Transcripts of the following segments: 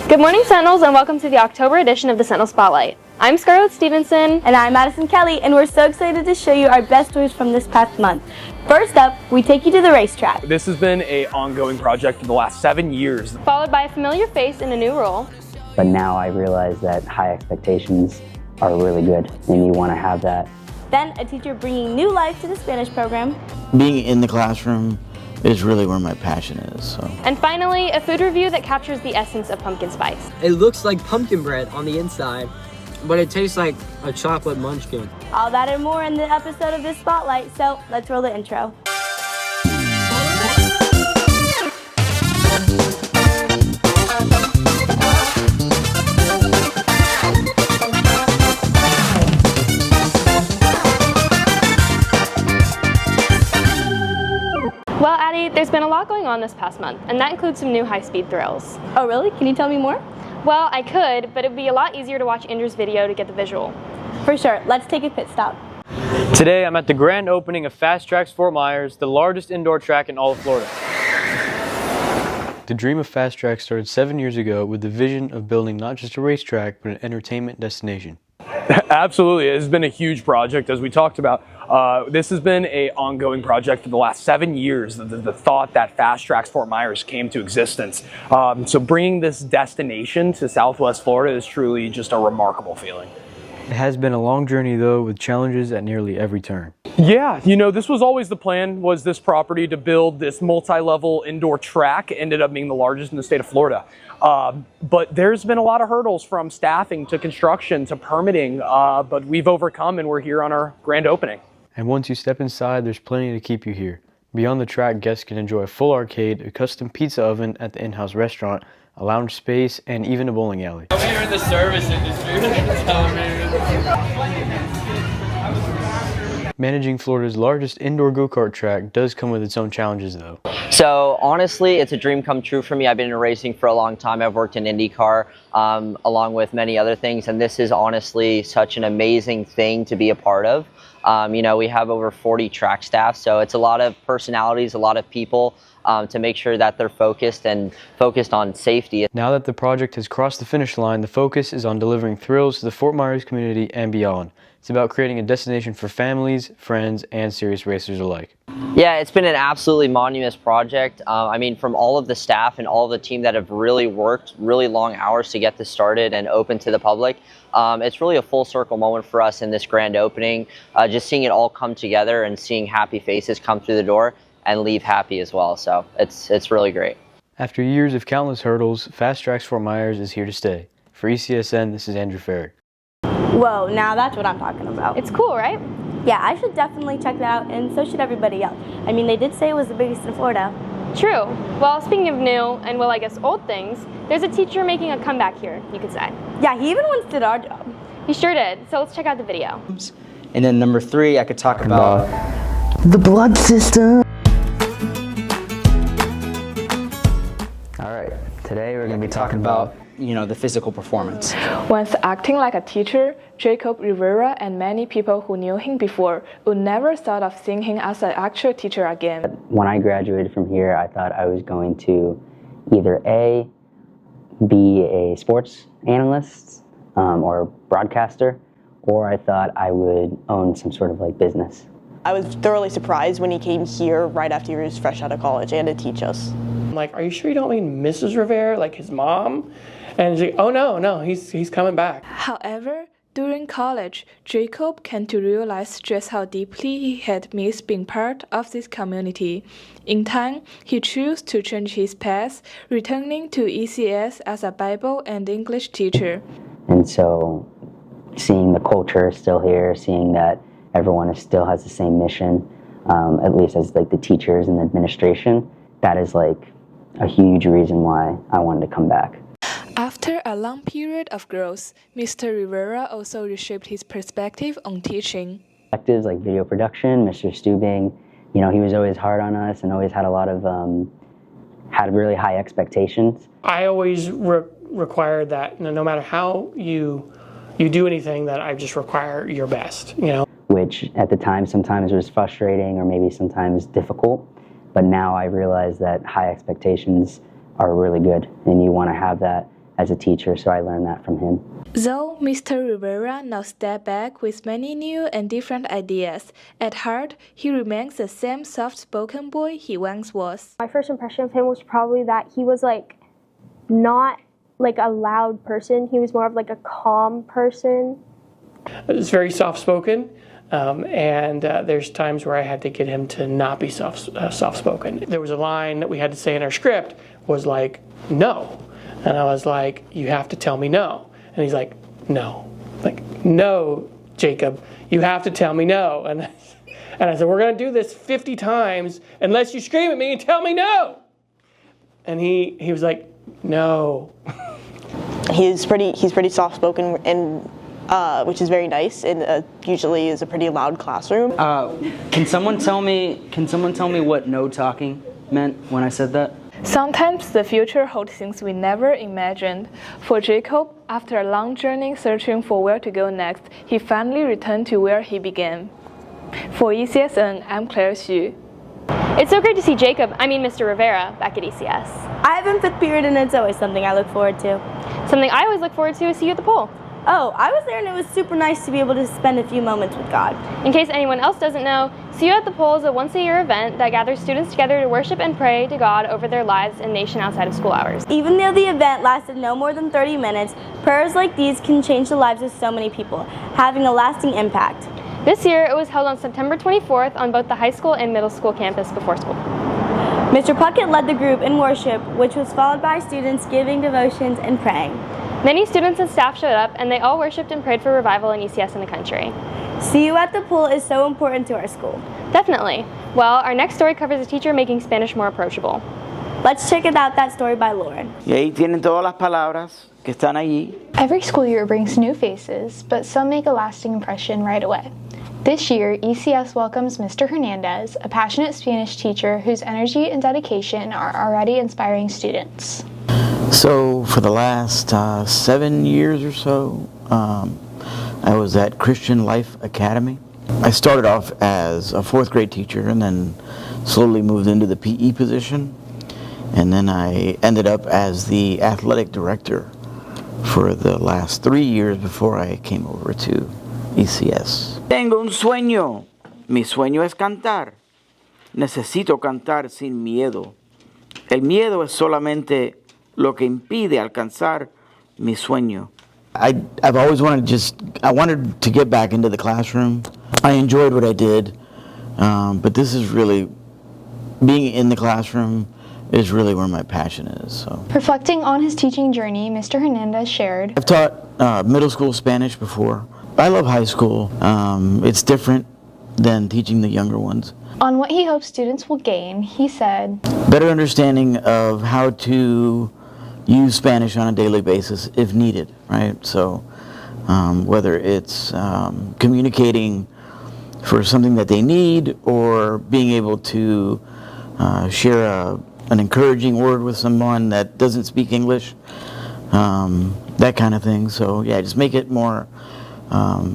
Good morning, Sentinels, and welcome to the October edition of the Sentinel Spotlight. I'm Scarlett Stevenson. And I'm Madison Kelly, and we're so excited to show you our best stories from this past month. First up, we take you to the racetrack. This has been an ongoing project for the last 7 years. Followed by a familiar face in a new role. But now I realize that high expectations are really good, and you want to have that. Then a teacher bringing new life to the Spanish program. Being in the classroom is really where my passion is. So. And finally, a food review that captures the essence of pumpkin spice. It looks like pumpkin bread on the inside, but it tastes like a chocolate munchkin. All that and more in the episode of this Spotlight, so let's roll the intro. Well, Addie, there's been a lot going on this past month, and that includes some new high-speed thrills. Oh really? Can you tell me more? Well, I could, but it would be a lot easier to watch Andrew's video to get the visual. For sure. Let's take a pit stop. Today I'm at the grand opening of Fast Tracks Fort Myers, the largest indoor track in all of Florida. The dream of Fast Track started 7 years ago with the vision of building not just a racetrack, but an entertainment destination. Absolutely, it has been a huge project, as we talked about. This has been an ongoing project for the last 7 years, the thought that Fast Tracks Fort Myers came to existence. So bringing this destination to Southwest Florida is truly just a remarkable feeling. It has been a long journey though, with challenges at nearly every turn. Yeah, you know, this was always the plan, was this property to build this multi-level indoor track. It ended up being the largest in the state of Florida. But there's been a lot of hurdles from staffing to construction to permitting, but we've overcome and we're here on our grand opening. And once you step inside, there's plenty to keep you here. Beyond the track, guests can enjoy a full arcade, a custom pizza oven at the in-house restaurant, a lounge space, and even a bowling alley. I'm here in the service industry. Managing Florida's largest indoor go-kart track does come with its own challenges though. So honestly, it's a dream come true for me. I've been in racing for a long time. I've worked in IndyCar along with many other things, and this is honestly such an amazing thing to be a part of. You know, we have over 40 track staff, so it's a lot of personalities, a lot of people to make sure that they're focused on safety. Now that the project has crossed the finish line, the focus is on delivering thrills to the Fort Myers community and beyond. It's about creating a destination for families, friends, and serious racers alike. Yeah, it's been an absolutely monumentous project. I mean, from all of the staff and all of the team that have really worked really long hours to get this started and open to the public. It's really a full circle moment for us in this grand opening. Just seeing it all come together and seeing happy faces come through the door and leave happy as well. So it's really great. After years of countless hurdles, Fast Tracks Fort Myers is here to stay. For ECSN, this is Andrew Farrick. Whoa, now that's what I'm talking about. It's cool, right? Yeah, I should definitely check that out, and so should everybody else. I mean, they did say it was the biggest in Florida. True. Well, speaking of new, and well, I guess old things, there's a teacher making a comeback here, you could say. Yeah, he even once did our job. He sure did, so let's check out the video. And then number 3, I could talk about The blood system. Alright, today we're going to be talking about the physical performance. Once acting like a teacher, Jacob Rivera and many people who knew him before would never thought of seeing him as an actual teacher again. When I graduated from here, I thought I was going to either A, be a sports analyst or broadcaster, or I thought I would own some sort of like business. I was thoroughly surprised when he came here right after he was fresh out of college and to teach us. I'm like, are you sure you don't mean Mrs. Rivera, like his mom? And she's like, oh no, he's coming back. However, during college, Jacob came to realize just how deeply he had missed being part of this community. In time, he chose to change his path, returning to ECS as a Bible and English teacher. And so seeing the culture still here, seeing that everyone still has the same mission, at least as like the teachers and the administration, that is like a huge reason why I wanted to come back. After a long period of growth, Mr. Rivera also reshaped his perspective on teaching. Electives like video production, Mr. Stubing, he was always hard on us and always had a lot of, had really high expectations. I always required that no matter how you do anything, that I just require your best, Which at the time sometimes was frustrating or maybe sometimes difficult. But now I realize that high expectations are really good and you want to have that as a teacher, so I learned that from him. Though Mr. Rivera now stepped back with many new and different ideas, at heart, he remains the same soft-spoken boy he once was. My first impression of him was probably that he was not a loud person. He was more of a calm person. It's very soft-spoken, and there's times where I had to get him to not be soft-spoken. There was a line that we had to say in our script was no. And I was like, you have to tell me no. And he's like, no. No, Jacob, you have to tell me no. And I said, we're going to do this 50 times unless you scream at me and tell me no. And he was like, no. He's pretty soft-spoken, and which is very nice, and usually is a pretty loud classroom. Can someone tell me what no talking meant when I said that? Sometimes the future holds things we never imagined. For Jacob, after a long journey searching for where to go next, he finally returned to where he began. For ECSN, I'm Claire Xu. It's so great to see Mr. Rivera, back at ECS. I have in 5th period, and it's always something I look forward to. Something I always look forward to is see you at the pool. Oh, I was there and it was super nice to be able to spend a few moments with God. In case anyone else doesn't know, See You at the Pole is a once-a-year event that gathers students together to worship and pray to God over their lives and nation outside of school hours. Even though the event lasted no more than 30 minutes, prayers like these can change the lives of so many people, having a lasting impact. This year, it was held on September 24th on both the high school and middle school campus before school. Mr. Puckett led the group in worship, which was followed by students giving devotions and praying. Many students and staff showed up, and they all worshiped and prayed for revival in ECS in the country. See You at the Pool is so important to our school. Definitely. Well, our next story covers a teacher making Spanish more approachable. Let's check out that story by Lauren. Y ahí tienen todas las palabras que están allí. Every school year brings new faces, but some make a lasting impression right away. This year, ECS welcomes Mr. Hernandez, a passionate Spanish teacher whose energy and dedication are already inspiring students. So for the last 7 years or so, I was at Christian Life Academy. I started off as a 4th grade teacher and then slowly moved into the PE position. And then I ended up as the athletic director for the last 3 years before I came over to ECS. Tengo un sueño. Mi sueño es cantar. Necesito cantar sin miedo. El miedo es solamente lo que impide alcanzar mi sueño. I've always wanted I wanted to get back into the classroom. I enjoyed what I did, but this is really, being in the classroom is really where my passion is. So. Reflecting on his teaching journey, Mr. Hernandez shared, I've taught middle school Spanish before. I love high school. It's different than teaching the younger ones. On what he hopes students will gain, he said, better understanding of how to use Spanish on a daily basis if needed, right? So whether it's communicating for something that they need or being able to share an encouraging word with someone that doesn't speak English, that kind of thing. So yeah, just make it more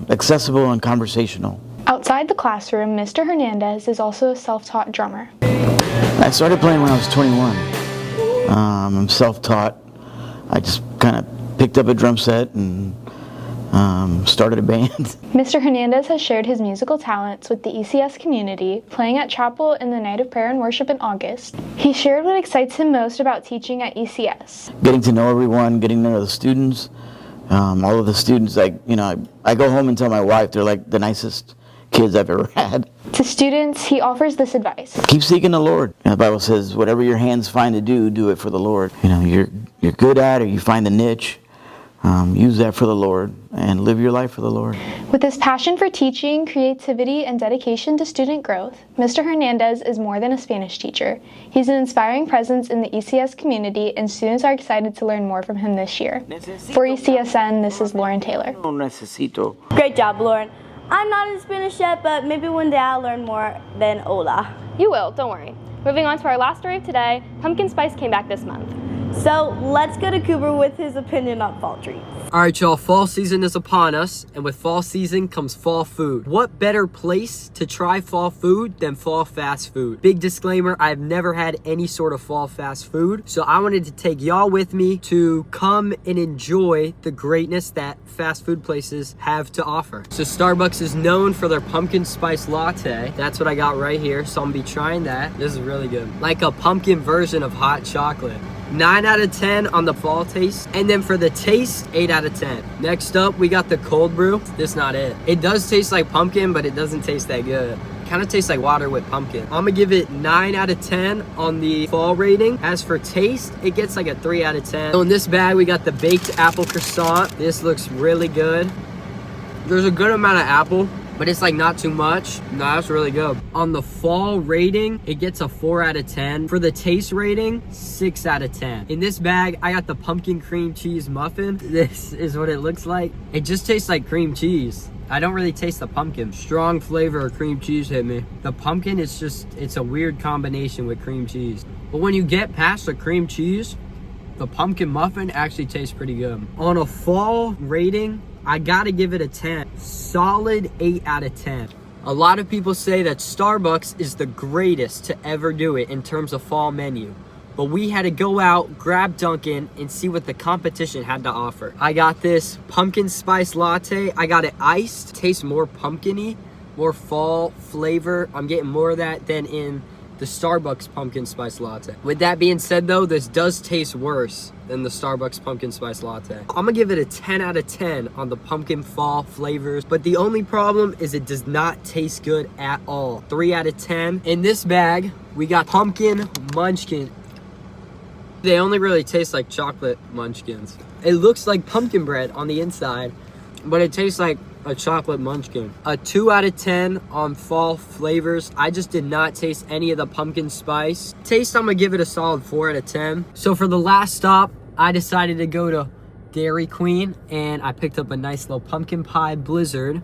accessible and conversational. Outside the classroom, Mr. Hernandez is also a self-taught drummer. I started playing when I was 21. I'm self-taught. I just kind of picked up a drum set and started a band. Mr. Hernandez has shared his musical talents with the ECS community, playing at chapel in the Night of Prayer and Worship in August. He shared what excites him most about teaching at ECS. Getting to know everyone, getting to know the students. All of the students, I go home and tell my wife they're like the nicest kids I've ever had. To students, he offers this advice. Keep seeking the Lord. The Bible says, whatever your hands find to do, do it for the Lord. You're good at it, you find the niche, use that for the Lord, and live your life for the Lord. With his passion for teaching, creativity, and dedication to student growth, Mr. Hernandez is more than a Spanish teacher. He's an inspiring presence in the ECS community, and students are excited to learn more from him this year. For ECSN, this is Lauren Taylor. Great job, Lauren. I'm not in Spanish yet, but maybe one day I'll learn more than hola. You will, don't worry. Moving on to our last story of today, pumpkin spice came back this month. So let's go to Cooper with his opinion on fall treats. All right, y'all, fall season is upon us, and with fall season comes fall food. What better place to try fall food than fall fast food? Big disclaimer, I've never had any sort of fall fast food, so I wanted to take y'all with me to come and enjoy the greatness that fast food places have to offer. So Starbucks is known for their pumpkin spice latte. That's what I got right here, so I'm gonna be trying that. This is really good. Like a pumpkin version of hot chocolate. 9 out of 10 on the fall taste, and then for the taste, 8 out of 10. Next up, we got the cold brew. This is not it. It does taste like pumpkin, but it doesn't taste that good. Kind of tastes like water with pumpkin. I'm gonna give it 9 out of 10 on the fall rating. As for taste, it gets like a 3 out of 10. So in this bag, we got the baked apple croissant. This looks really good. There's a good amount of apple, but it's like not too much. No, that's really good. On the fall rating, it gets a 4 out of 10. For the taste rating, 6 out of 10. In this bag, I got the pumpkin cream cheese muffin. This is what it looks like. It just tastes like cream cheese. I don't really taste the pumpkin. Strong flavor of cream cheese hit me. The pumpkin is just, it's a weird combination with cream cheese. But when you get past the cream cheese, the pumpkin muffin actually tastes pretty good. On a fall rating, I gotta give it a 10. Solid 8 out of 10. A lot of people say that Starbucks is the greatest to ever do it in terms of fall menu. But we had to go out, grab Dunkin', and see what the competition had to offer. I got this pumpkin spice latte. I got it iced. Tastes more pumpkin-y, more fall flavor. I'm getting more of that than in the Starbucks pumpkin spice latte. With that being said though, this does taste worse than the Starbucks pumpkin spice latte. I'm gonna give it a 10 out of 10 on the pumpkin fall flavors, but the only problem is it does not taste good at all. 3 out of 10. In this bag, we got pumpkin munchkin. They only really taste like chocolate munchkins. It looks like pumpkin bread on the inside, but it tastes like a chocolate munchkin. A 2 out of 10 on fall flavors. I just did not taste any of the pumpkin spice. Taste, I'm gonna give it a solid 4 out of 10. So for the last stop, I decided to go to Dairy Queen, and I picked up a nice little pumpkin pie blizzard.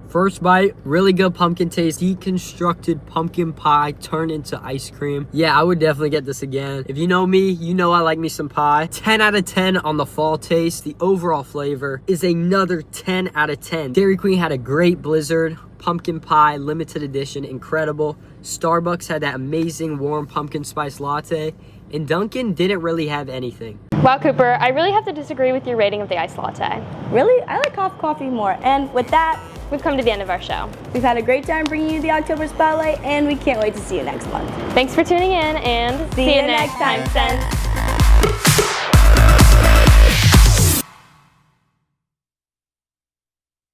First bite, really good pumpkin taste. Deconstructed pumpkin pie turned into ice cream. Yeah, I would definitely get this again. If you know me, you know I like me some pie. 10 out of 10 on the fall taste. The overall flavor is another 10 out of 10. Dairy Queen had a great blizzard. Pumpkin pie, limited edition, incredible. Starbucks had that amazing warm pumpkin spice latte. And Dunkin' didn't really have anything. Wow, Cooper, I really have to disagree with your rating of the iced latte. Really? I like coffee more. And with that, we've come to the end of our show. We've had a great time bringing you the October Spotlight, and we can't wait to see you next month. Thanks for tuning in, and see you next time, Sens.